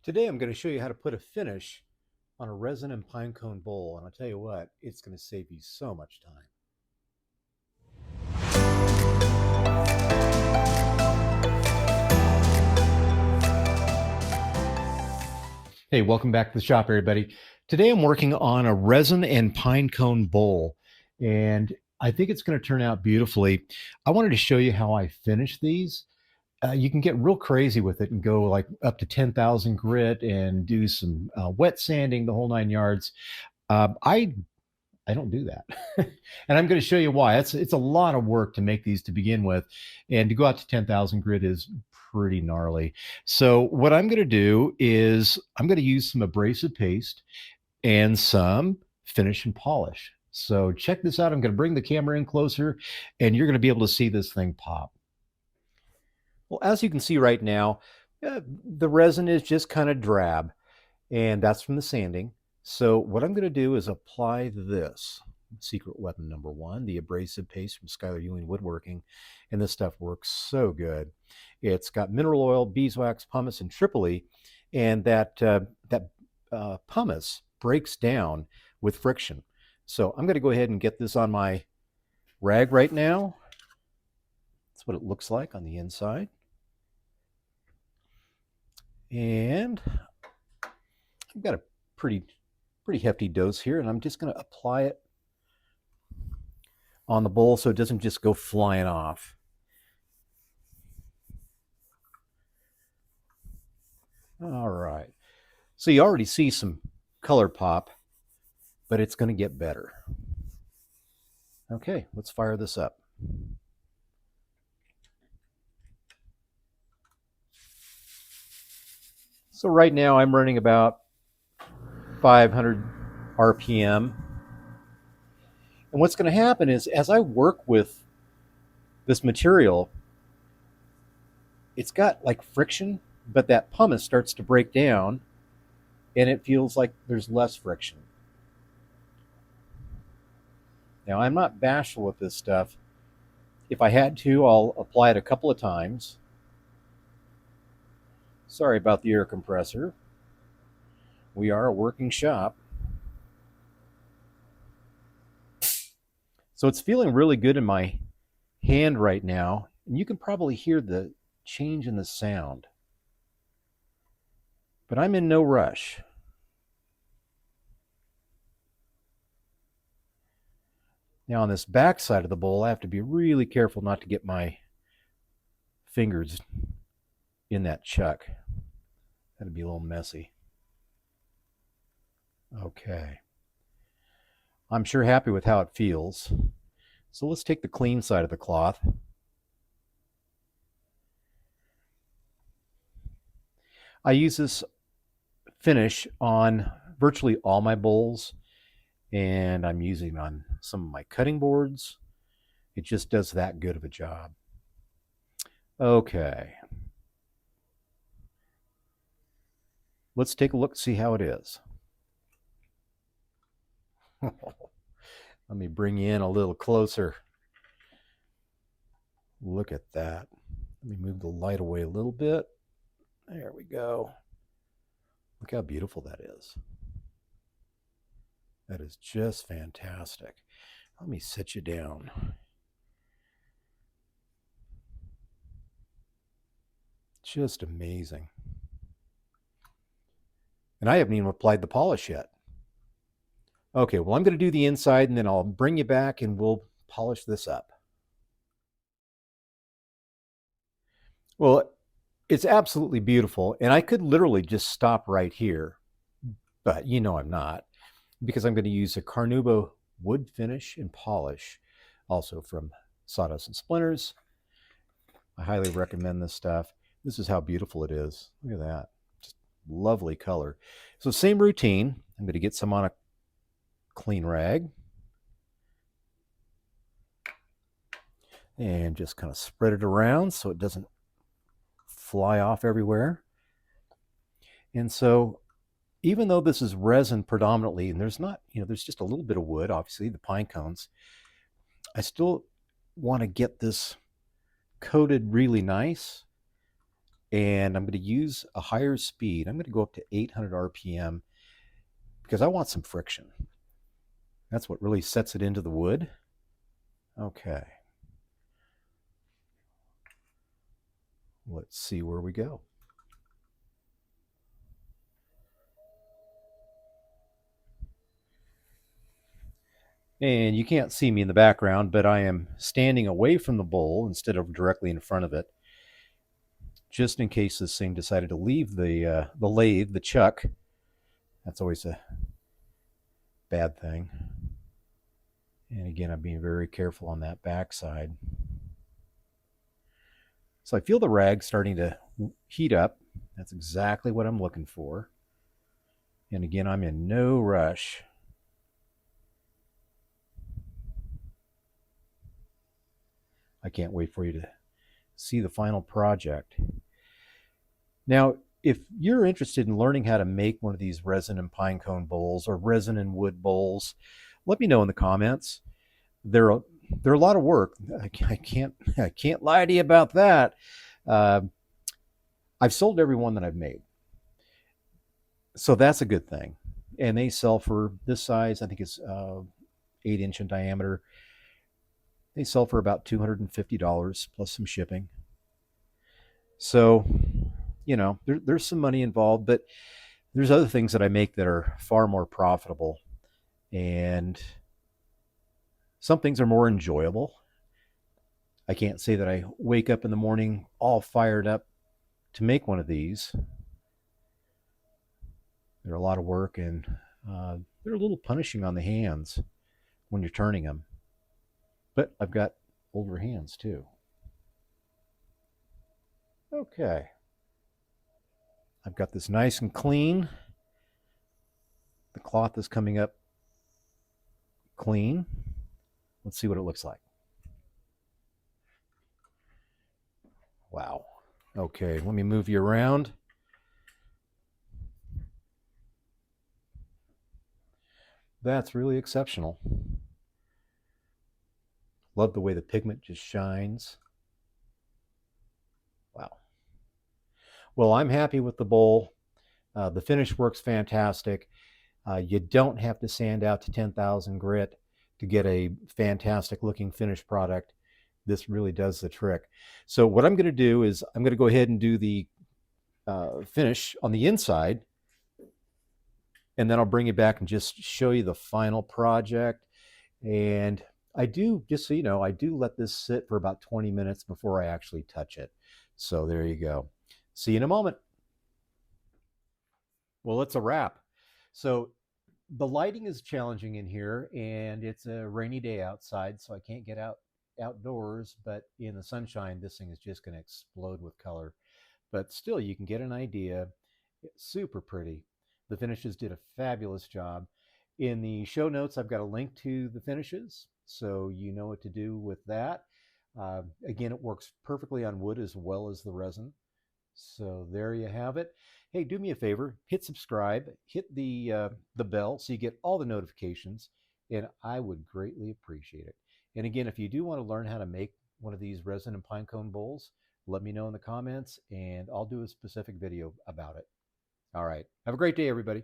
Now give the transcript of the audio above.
Today I'm going to show you how to put a finish on a resin and pine cone bowl, and I'll tell you what, it's going to save you so much time. Hey, welcome back to the shop, everybody. Today I'm working on a resin and pine cone bowl, and I think it's going to turn out beautifully. I wanted to show you how I finish these. You can get real crazy with it and go like up to 10,000 grit and do some wet sanding, the whole 9 yards. I don't do that. And I'm going to show you why. It's a lot of work to make these to begin with. And to go out to 10,000 grit is pretty gnarly. So what I'm going to do is I'm going to use some abrasive paste and some finish and polish. So check this out. I'm going to bring the camera in closer and you're going to be able to see this thing pop. Well, as you can see right now, the resin is just kind of drab, and that's from the sanding. So what I'm going to do is apply this secret weapon number one, the abrasive paste from Skyler Ewing Woodworking. And this stuff works so good. It's got mineral oil, beeswax, pumice, and tripoli, and that pumice breaks down with friction. So I'm going to go ahead and get this on my rag right now. That's what it looks like on the inside. And I've got a pretty hefty dose here, and I'm just going to apply it on the bowl so it doesn't just go flying off. All right. So you already see some color pop, but it's going to get better. Okay, let's fire this up. So right now I'm running about 500 RPM. And what's going to happen is as I work with this material, it's got like friction, but that pumice starts to break down and it feels like there's less friction. Now, I'm not bashful with this stuff. If I had to, I'll apply it a couple of times. Sorry about the air compressor. We are a working shop. So it's feeling really good in my hand right now, and you can probably hear the change in the sound. But I'm in no rush. Now on this back side of the bowl, I have to be really careful not to get my fingers in that chuck. That'd be a little messy. Okay. I'm sure happy with how it feels. So let's take the clean side of the cloth. I use this finish on virtually all my bowls, and I'm using it on some of my cutting boards. It just does that good of a job. Okay. Let's take a look, see how it is. Let me bring you in a little closer. Look at that. Let me move the light away a little bit. There we go. Look how beautiful that is. That is just fantastic. Let me set you down. Just amazing. And I haven't even applied the polish yet. Okay, well, I'm going to do the inside and then I'll bring you back and we'll polish this up. Well, it's absolutely beautiful. And I could literally just stop right here, but you know I'm not, because I'm going to use a Carnauba wood finish and polish, also from Sawdust and Splinters. I highly recommend this stuff. This is how beautiful it is. Look at that. Just lovely color. So same routine. I'm going to get some on a clean rag and just kind of spread it around so it doesn't fly off everywhere. And so even though this is resin predominantly, and there's not, there's just a little bit of wood, obviously, the pine cones, I still want to get this coated really nice. And I'm going to use a higher speed. I'm going to go up to 800 RPM because I want some friction. That's what really sets it into the wood. Okay. Let's see where we go. And you can't see me in the background, but I am standing away from the bowl instead of directly in front of it, just in case this thing decided to leave the lathe, the chuck. That's always a bad thing. And again, I'm being very careful on that backside. So I feel the rag starting to heat up. That's exactly what I'm looking for. And again, I'm in no rush. I can't wait for you to see the final project. Now, if you're interested in learning how to make one of these resin and pine cone bowls or resin and wood bowls, let me know in the comments. They're a lot of work. I can't lie to you about that. Uh, I've sold every one that I've made, so that's a good thing. And they sell for this size. I think it's 8-inch in diameter. They sell for about $250 plus some shipping. So, there's some money involved, but there's other things that I make that are far more profitable, and some things are more enjoyable. I can't say that I wake up in the morning all fired up to make one of these. They're a lot of work, and they're a little punishing on the hands when you're turning them. But I've got older hands too. Okay. I've got this nice and clean. The cloth is coming up clean. Let's see what it looks like. Wow. Okay, let me move you around. That's really exceptional. Love the way the pigment just shines. Wow. Well, I'm happy with the bowl. The finish works fantastic. You don't have to sand out to 10,000 grit to get a fantastic looking finished product. This really does the trick. So what I'm going to do is I'm going to go ahead and do the finish on the inside, and then I'll bring you back and just show you the final project. And I do, just so you know, I do let this sit for about 20 minutes before I actually touch it. So there you go. See you in a moment. Well, it's a wrap. So the lighting is challenging in here, and it's a rainy day outside, so I can't get outdoors. But in the sunshine, this thing is just going to explode with color. But still, you can get an idea. It's super pretty. The finishes did a fabulous job. In the show notes, I've got a link to the finishes, so you know what to do with that. Again, it works perfectly on wood as well as the resin. So there you have it. Hey, do me a favor, hit subscribe, hit the bell so you get all the notifications, and I would greatly appreciate it. And again, if you do want to learn how to make one of these resin and pine cone bowls, let me know in the comments, and I'll do a specific video about it. All right. Have a great day, everybody.